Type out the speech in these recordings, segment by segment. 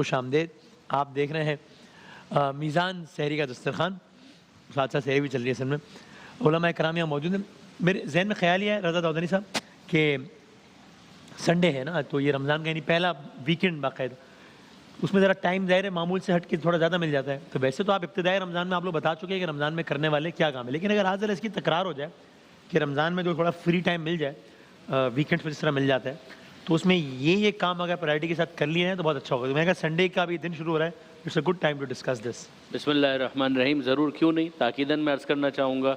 خوش آمدید. آپ دیکھ رہے ہیں میزان سحری کا دسترخوان, ساتھ ساتھ سحری بھی چل رہی ہے اصل میں. علماء کرام یہاں موجود ہیں. میرے ذہن میں خیال یہ ہے رضا داؤدانی صاحب کہ سنڈے ہے نا, تو یہ رمضان کا یعنی پہلا ویکینڈ باقاعدہ, اس میں ذرا ٹائم ظاہر ہے معمول سے ہٹ کے تھوڑا زیادہ مل جاتا ہے. تو ویسے تو آپ ابتدائی رمضان میں آپ لوگ بتا چکے ہیں کہ رمضان میں کرنے والے کیا کام ہے, لیکن اگر آج اس کی تکرار ہو جائے کہ رمضان میں جو تھوڑا فری ٹائم مل جائے ویکینڈ پہ جس طرح مل جاتا ہے, تو اس میں یہ کام اگر پرائرٹی کے ساتھ کر لیے ہیں تو بہت اچھا ہوگا. میں کہا سنڈے کا بھی دن شروع ہو رہا ہے, it's a good time to discuss this. بسم اللہ الرحمن الرحیم. ضرور, کیوں نہیں. تاکیداً میں عرض کرنا چاہوں گا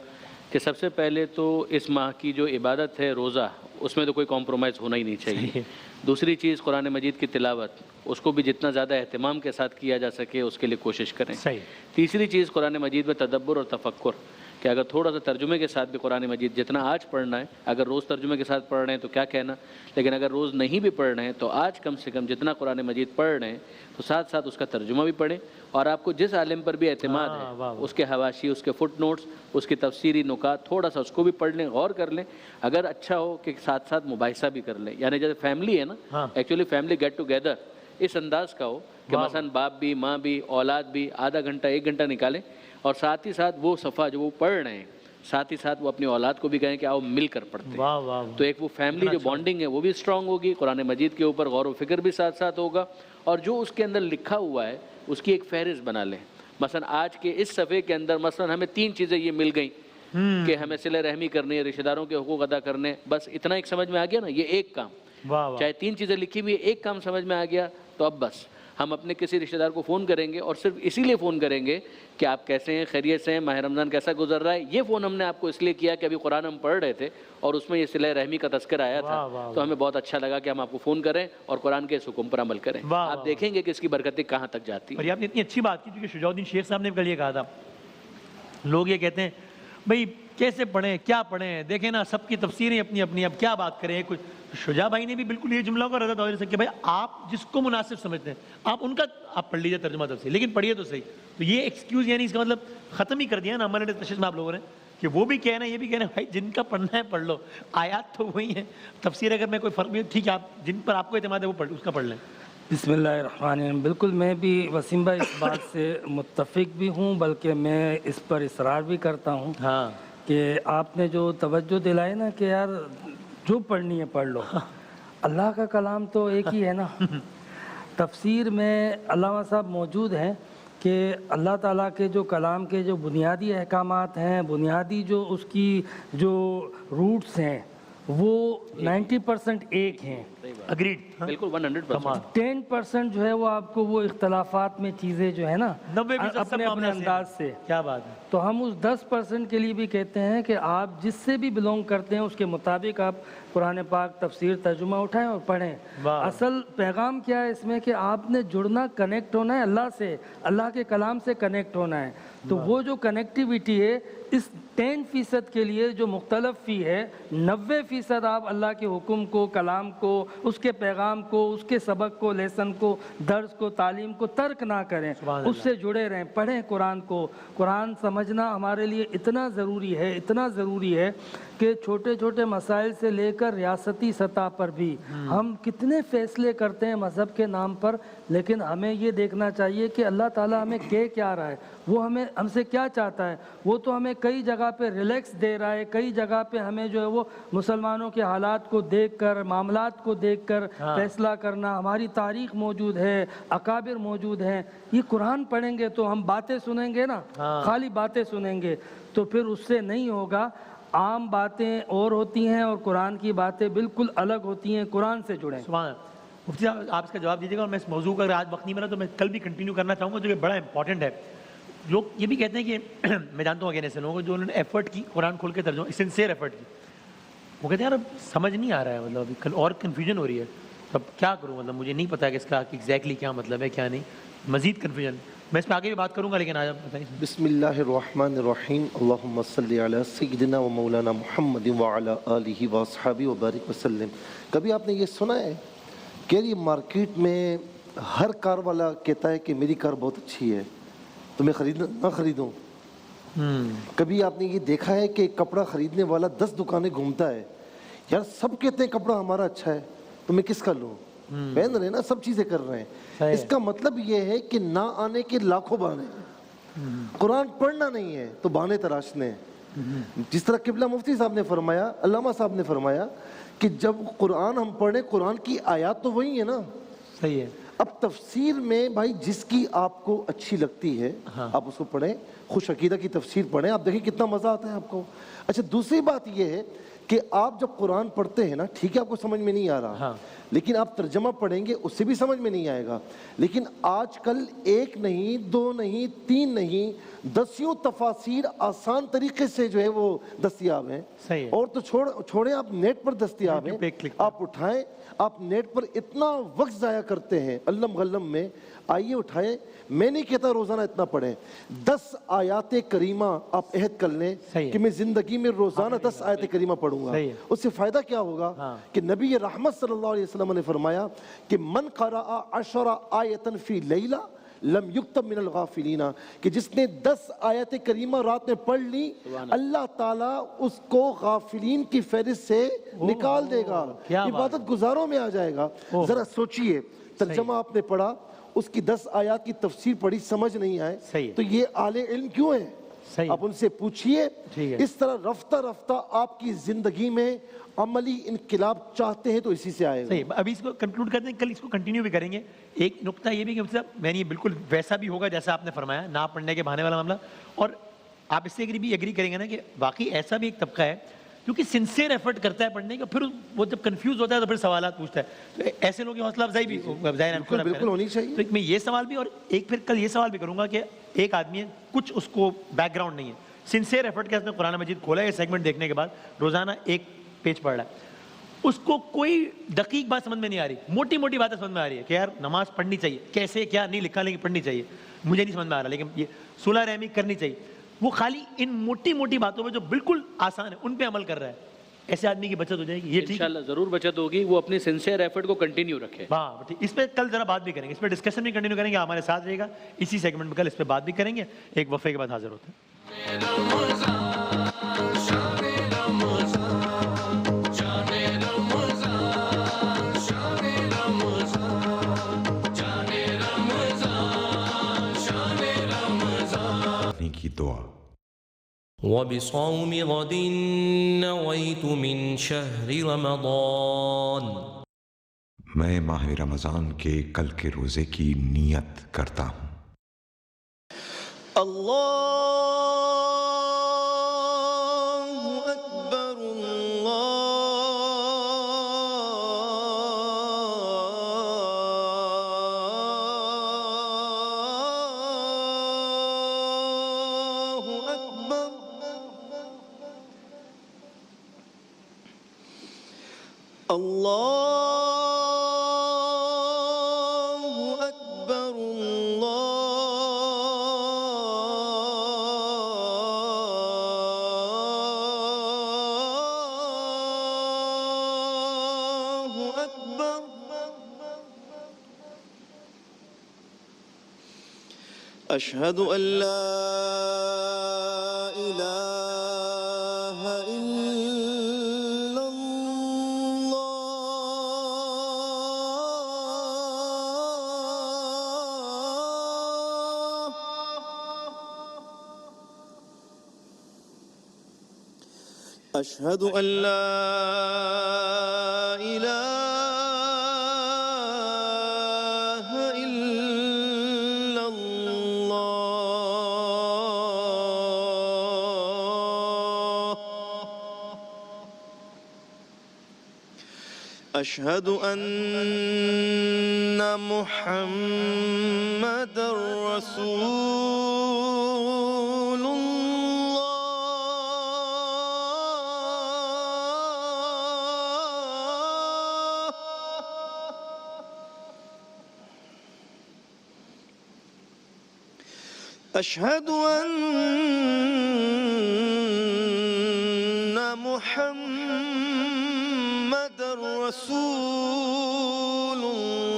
کہ سب سے پہلے تو اس ماہ کی جو عبادت ہے روزہ, اس میں تو کوئی کمپرومائز ہونا ہی نہیں چاہیے. دوسری چیز قرآن مجید کی تلاوت, اس کو بھی جتنا زیادہ اہتمام کے ساتھ کیا جا سکے اس کے لیے کوشش کریں. صحیح. تیسری چیز قرآن مجید میں تدبر اور تفکر, کہ اگر تھوڑا سا ترجمے کے ساتھ بھی قرآن مجید جتنا آج پڑھنا ہے, اگر روز ترجمے کے ساتھ پڑھ رہے ہیں تو کیا کہنا, لیکن اگر روز نہیں بھی پڑھ رہے ہیں تو آج کم سے کم جتنا قرآن مجید پڑھ رہے ہیں تو ساتھ ساتھ اس کا ترجمہ بھی پڑھیں. اور آپ کو جس عالم پر بھی اعتماد ہے اس کے حواشی, اس کے فٹ نوٹس, اس کی تفسیری نکات, تھوڑا سا اس کو بھی پڑھ لیں, غور کر لیں. اگر اچھا ہو کہ ساتھ ساتھ مباحثہ بھی کر لیں, یعنی جیسے فیملی ہے نا, ایکچولی فیملی گیٹ ٹوگیدر اس انداز کا ہو کہ مثلا باپ بھی, ماں بھی, اولاد بھی آدھا گھنٹہ 1 گھنٹہ نکالیں, اور ساتھ ہی ساتھ وہ صفحہ جو وہ پڑھ رہے ہیں ساتھ ہی ساتھ وہ اپنی اولاد کو بھی کہیں کہ آؤ مل کر پڑھتے ہیں. تو ایک وہ فیملی جو بانڈنگ ہے وہ بھی اسٹرانگ ہوگی, قرآن مجید کے اوپر غور و فکر بھی ساتھ ساتھ ہوگا, اور جو اس کے اندر لکھا ہوا ہے اس کی ایک فہرست بنا لیں. مثلا آج کے اس صفحے کے اندر مثلا ہمیں 3 چیزیں یہ مل گئیں کہ ہمیں صلہ رحمی کرنی ہے, رشتہ داروں کے حقوق ادا کرنے, بس اتنا ایک سمجھ میں آ گیا نا, یہ ایک کام. چاہے 3 چیزیں لکھی ہوئی, ایک کام سمجھ میں آ گیا تو اب بس ہم اپنے کسی رشتہ دار کو فون کریں گے, اور صرف اسی لیے فون کریں گے کہ آپ کیسے ہیں, خیریت سے ہیں, ماہ رمضان کیسا گزر رہا ہے. یہ فون ہم نے آپ کو اس لیے کیا کہ ابھی قرآن ہم پڑھ رہے تھے اور اس میں یہ صلہ رحمی کا تذکر آیا تھا, تو ہمیں بہت اچھا لگا کہ ہم آپ کو فون کریں اور قرآن کے اس حکم پر عمل کریں. آپ دیکھیں گے کہ اس کی برکتیں کہاں تک جاتی ہیں. اور یہ آپ نے اتنی اچھی بات کی, کیونکہ شجاع الدین شیخ صاحب نے کل یہ کہا تھا, لوگ یہ کہتے ہیں بھئی کیسے پڑھیں, کیا پڑھیں, دیکھیں نا سب کی تفسیریں اپنی اپنی, اب کیا بات کریں. کچھ شجاع بھائی نے بھی بالکل یہ جملہ کو رضا داؤدانی سے کہ بھائی آپ جس کو مناسب سمجھتے ہیں آپ ان کا آپ پڑھ لیجیے ترجمہ تفسیر, لیکن پڑھیے تو صحیح. تو یہ ایکسکیوز یعنی اس کا مطلب ختم ہی کر دیا نا ہمارے تشخیص میں آپ لوگوں نے, کہ وہ بھی کہنا ہے یہ بھی کہنا ہے بھائی جن کا پڑھنا ہے پڑھ لو, آیات تو وہی ہیں, تفسیر اگر میں کوئی فرق نہیں, ٹھیک ہے آپ جن پر آپ کو اعتماد ہے وہ پڑھ اس کا پڑھ لیں. بسم اللہ الرحمن الرحیم. بالکل میں بھی وسیم بھائی اس بات سے متفق بھی ہوں, بلکہ میں اس پر اصرار بھی کرتا ہوں کہ آپ نے جو توجہ دلائی نا کہ یار جو پڑھنی ہے پڑھ لو. اللہ کا کلام تو ایک ہی ہے نا. تفسیر میں علامہ صاحب موجود ہیں کہ اللہ تعالیٰ کے جو کلام کے جو بنیادی احکامات ہیں, بنیادی جو اس کی جو روٹس ہیں وہ 90% ایک ہیں. اگریڈ, بالکل 100%. 10% جو ہے وہ آپ کو وہ اختلافات میں چیزیں جو ہے نا اپنے اپنے انداز سے. کیا بات ہے. تو ہم اس 10% کے لیے بھی کہتے ہیں کہ آپ جس سے بھی بلونگ کرتے ہیں اس کے مطابق آپ قرآن پاک تفسیر ترجمہ اٹھائیں اور پڑھیں. اصل پیغام کیا ہے اس میں کہ آپ نے جڑنا, کنیکٹ ہونا ہے اللہ سے, اللہ کے کلام سے کنیکٹ ہونا ہے. تو وہ جو کنیکٹیویٹی ہے اس 10% کے لیے جو مختلف فی ہے, 90% آپ اللہ کے حکم کو, کلام کو, اس کے پیغام کو, اس کے سبق کو, لیسن کو, درس کو, تعلیم کو ترک نہ کریں, اس سے جڑے رہیں, پڑھیں قرآن کو. قرآن سمجھنا ہمارے لیے اتنا ضروری ہے, اتنا ضروری ہے کہ چھوٹے چھوٹے مسائل سے لے کر ریاستی سطح پر بھی ہم کتنے فیصلے کرتے ہیں مذہب کے نام پر, لیکن ہمیں یہ دیکھنا چاہیے کہ اللہ تعالیٰ ہمیں کہہ کیا رہا ہے, وہ ہم سے کیا چاہتا ہے. وہ تو ہمیں کئی جگہ پہ ریلیکس دے رہا ہے, کئی جگہ پہ ہمیں جو ہے وہ مسلمانوں کے حالات کو دیکھ کر, معاملات کو دیکھ کر فیصلہ کرنا. ہماری تاریخ موجود ہے, اکابر موجود ہیں. یہ قرآن پڑھیں گے تو ہم باتیں سنیں گے نا, خالی باتیں سنیں گے تو پھر اس سے نہیں ہوگا. عام باتیں اور ہوتی ہیں اور قرآن کی باتیں بالکل الگ ہوتی ہیں. قرآن سے جڑیں. سبحان اللہ. مفتی صاحب آپ اس کا جواب دیجیے گا, اور میں اس موضوع کا اگر آج وقت نہیں ملا تو میں کل بھی کنٹینیو کرنا چاہوں گا, جو کہ بڑا امپورٹنٹ ہے. لوگ یہ بھی کہتے ہیں کہ میں جانتا ہوں اگین ایسے لوگوں کو جو انہوں نے ایفرٹ کی قرآن کھول کے ترجمہ, سنسیئر ایفرٹ کی, وہ کہتے ہیں یار اب سمجھ نہیں آ رہا ہے, مطلب اور کنفیوژن ہو رہی ہے, تو اب کیا کروں, مطلب مجھے نہیں پتا کہ اس کا ایگزیکٹلی کیا مطلب ہے, کیا نہیں, مزید کنفیوژن. میں اس پہ آگے بھی بات کروں گا, لیکن آج آپ بتائیں. بسم اللہ الرحمن الرحیم. اللہم صلی علی سیدنا و مولانا محمد وعلی آلہ واصحابہ وبارک وسلم. کبھی آپ نے یہ سنا ہے کہ یہ مارکیٹ میں ہر کار والا کہتا ہے کہ میری کار بہت اچھی ہے تو میں نہ خریدوں. کبھی آپ نے یہ دیکھا ہے کہ کپڑا خریدنے والا 10 دکانیں گھومتا ہے, یار سب کہتے ہیں کپڑا ہمارا اچھا ہے تو میں کس کا لوں. پہن رہے ہیں نا, سب چیزیں کر رہے ہیں. اس کا مطلب یہ ہے کہ نہ آنے کے لاکھوں بہانے. قرآن پڑھنا نہیں ہے تو بہانے تراشنے ہیں. جس طرح قبلہ مفتی صاحب نے فرمایا, علامہ صاحب نے فرمایا کہ جب قرآن ہم پڑھیں, قرآن کی آیات تو وہی ہیں نا. صحیح ہے. اب تفسیر میں بھائی جس کی آپ کو اچھی لگتی ہے آپ اس کو پڑھیں, خوش عقیدہ کی تفسیر پڑھیں, آپ دیکھیں کتنا مزہ آتا ہے آپ کو. اچھا دوسری بات یہ ہے کہ آپ جب قرآن پڑھتے ہیں نا, ٹھیک ہے آپ کو سمجھ میں نہیں آ رہا, لیکن آپ ترجمہ پڑھیں گے اس سے بھی سمجھ میں نہیں آئے گا. لیکن آج کل ایک نہیں, دو نہیں, تین نہیں, دسیوں تفاسیر آسان طریقے سے جو ہے وہ دستیاب ہیں. اور تو چھوڑیں آپ نیٹ پر دستیاب ہیں, آپ اٹھائیں. آپ نیٹ پر اتنا وقت ضائع کرتے ہیں علم غلم میں, آئیے اٹھائیں. میں نہیں کہتا روزانہ اتنا پڑھیں, 10 آیات کریمہ آپ عہد کر لیں کہ میں زندگی میں روزانہ 10 آیات کریمہ پڑھوں گا. اس سے فائدہ کیا ہوگا کہ نبی رحمت صلی اللہ علیہ وسلم نے فرمایا کہ من قرأ 10 آیۃ فی لیلہ لم یکتب من الغافلین, کہ جس نے 10 آیت کریمہ رات میں پڑھ لی اللہ تعالیٰ اس کو غافلین کی فہرست سے نکال دے گا, عبادت گزاروں میں آ جائے گا. ذرا سوچئے, ترجمہ آپ نے پڑھا, اس کی 10 آیات کی تفسیر پڑھی, سمجھ نہیں آئے تو یہ اہل علم کیوں ہیں؟ آپ ان سے پوچھئے. اس طرح رفتہ رفتہ آپ کی زندگی میں عملی انقلاب چاہتے ہیں تو اسی سے آئے گا. صحیح. ابھی اس کو کنکلوڈ کرتے ہیں, کل اس کو کنٹینیو بھی کریں گے. ایک نقطہ یہ بھی کہ میں نے بالکل ویسا بھی ہوگا جیسا آپ نے فرمایا, نہ پڑھنے کے بہانے والا معاملہ. اور آپ اس سے بھی ایگری کریں گے نا کہ باقی ایسا بھی ایک طبقہ ہے جو کہ سنسیئر ایفرٹ کرتا ہے پڑھنے کا, پھر وہ جب کنفیوز ہوتا ہے تو پھر سوالات پوچھتا ہے. تو ایسے لوگوں کی حوصلہ افزائی بھی بالکل ہونی چاہیے. تو ایک میں یہ سوال بھی, اور ایک پھر کل یہ سوال بھی کروں گا کہ ایک آدمی ہے, کچھ اس کو بیک گراؤنڈ نہیں ہے, سنسیئر ایفرٹ کے اس نے قرآن مجید کھولا ہے, یہ سیگمنٹ دیکھنے کے بعد روزانہ ایک پیج پڑھ رہا ہے, اس کو کوئی دقیق بات سمجھ میں نہیں آ رہی, موٹی موٹی باتیں سمجھ میں آ رہی ہے کہ یار نماز پڑھنی چاہیے, کیسے کیا نہیں لکھا لیکن پڑھنی چاہیے, مجھے نہیں سمجھ میں آ رہا, لیکن یہ صلح رحمی کرنی چاہیے. وہ خالی ان موٹی موٹی باتوں پہ جو بالکل آسان ہے ان پہ عمل کر رہا ہے. ایسے آدمی کی بچت ہو جائے گی. یہ ٹھیک ہے, انشاءاللہ ضرور بچت ہوگی. وہ اپنی سنسیئر ایفرٹ کو کنٹینیو رکھے. ہاں ٹھیک. اس پہ کل ذرا بات بھی کریں گے, اس پہ ڈسکشن بھی کنٹینیو کریں گے. ہمارے ساتھ رہے گا اسی سیگمنٹ میں, کل اس پہ بات بھی کریں گے. ایک وقفے کے بعد حاضر ہوتے ہیں. کی دعا. وبصوم غد نويت من شهر رمضان. میں ماہ رمضان کے کل کے روزے کی نیت کرتا ہوں. اللہ اکبر اللہ اکبر. اللہ اکبر اللہ اکبر. اشہد ان لا الہ الا اللہ. اشہد ان لا الہ الا اللہ. اشہد ان محمد رسول اللہ. اشہد ان محمد رسول اللہ.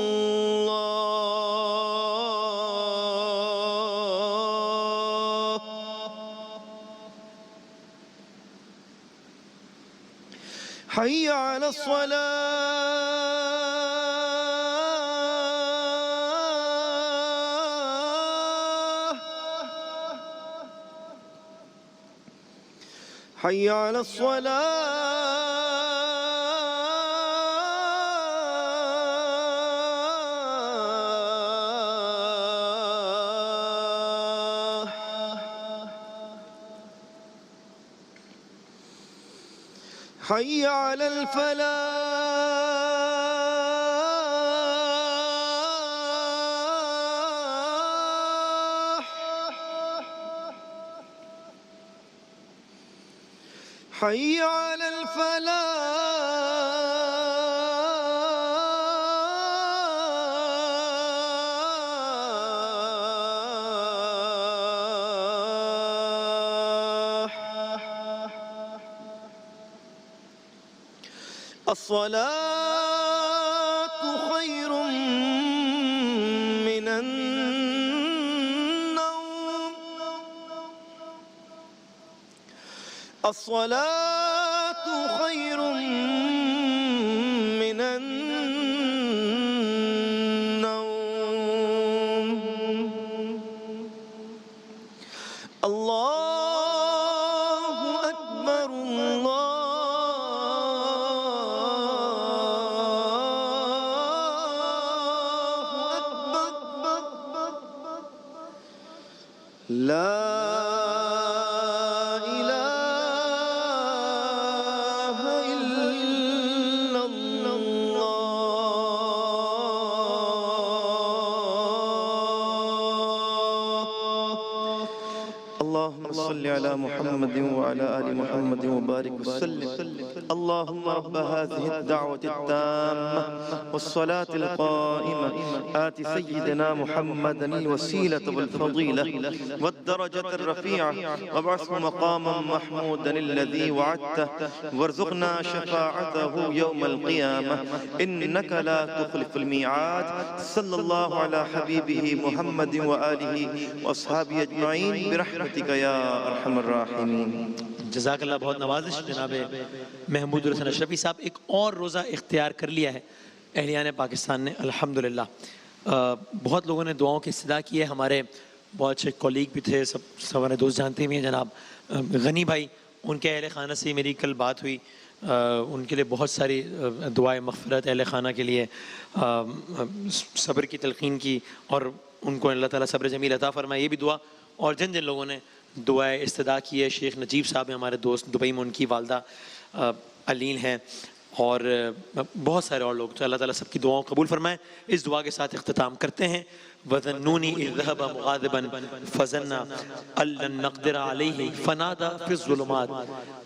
حی علی الصلاة. حي على الصلاة حي على الفلاح حي على الفلاح الصلاة خير من النوم الصلاة خير من النوم الله أكبر الله أكبر لا إله إلا الله اللهم صل على محمد وعلى آل محمد وبارك وسلم اللهم رب هذه الدعوة التامة والصلاة القائمة آت سيدنا محمدا الوسيلة والفضيلة والدرجة الرفيعة وابعثه مقاما محمودا الذي وعدته وارزقنا شفاعته يوم القيامة إنك لا تخلف الميعاد صلى الله على حبيبه محمد وآله وأصحابه أجمعين برحمتك يا أرحم الراحمين. جزاک اللہ، بہت نوازش جناب محمود الحسن اشرفی صاحب. ایک اور روزہ اختیار کر لیا ہے اہلیان پاکستان نے الحمدللہ. بہت لوگوں نے دعاؤں کی استدعا کی ہے. ہمارے بہت اچھے کولیگ بھی تھے، سب ہمارے دوست جانتے بھی ہیں، جناب غنی بھائی، ان کے اہل خانہ سے میری کل بات ہوئی. ان کے لیے بہت ساری دعائیں مغفرت اہل خانہ کے لیے، صبر کی تلقین کی، اور ان کو اللہ تعالیٰ صبر جمیل عطا فرمائے، یہ بھی دعا. اور جن جن لوگوں نے دعائیں استدعا کی ہے، شیخ نجیب صاحب ہیں ہمارے دوست دبئی میں، ان کی والدہ علین ہیں، اور بہت سارے اور لوگ. تو اللہ تعالیٰ سب کی دعاؤں قبول فرمائے. اس دعا کے ساتھ اختتام کرتے ہیں. وَذَنُّونِي إِذْ ذَهَبَ مُغَاضِبًا فَظَنَّ أَن لَّن نَّقْدِرَ عَلَيْهِ فَنَادَىٰ فِي الظُّلُمَاتِ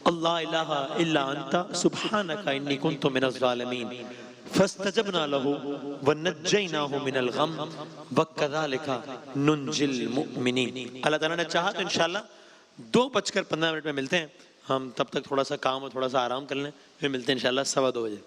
أَن لَّا إِلَٰهَ إِلَّا أَنتَ سُبْحَانَكَ إِنِّي كُنتُ مِنَ الظَّالِمِينَ فَاسْتَجَبْنَا لَهُ وَنَجَّيْنَاهُ مِنَ الْغَمِّ وَكَذَٰلِكَ نُنجِي الْمُؤْمِنِينَ. اللہ تعالیٰ نے چاہا تو انشاءاللہ 2:15 میں ملتے ہیں. ہم تب تک تھوڑا سا کام اور تھوڑا سا آرام کر لیں، پھر ملتے ہیں انشاءاللہ 2:15 بجے.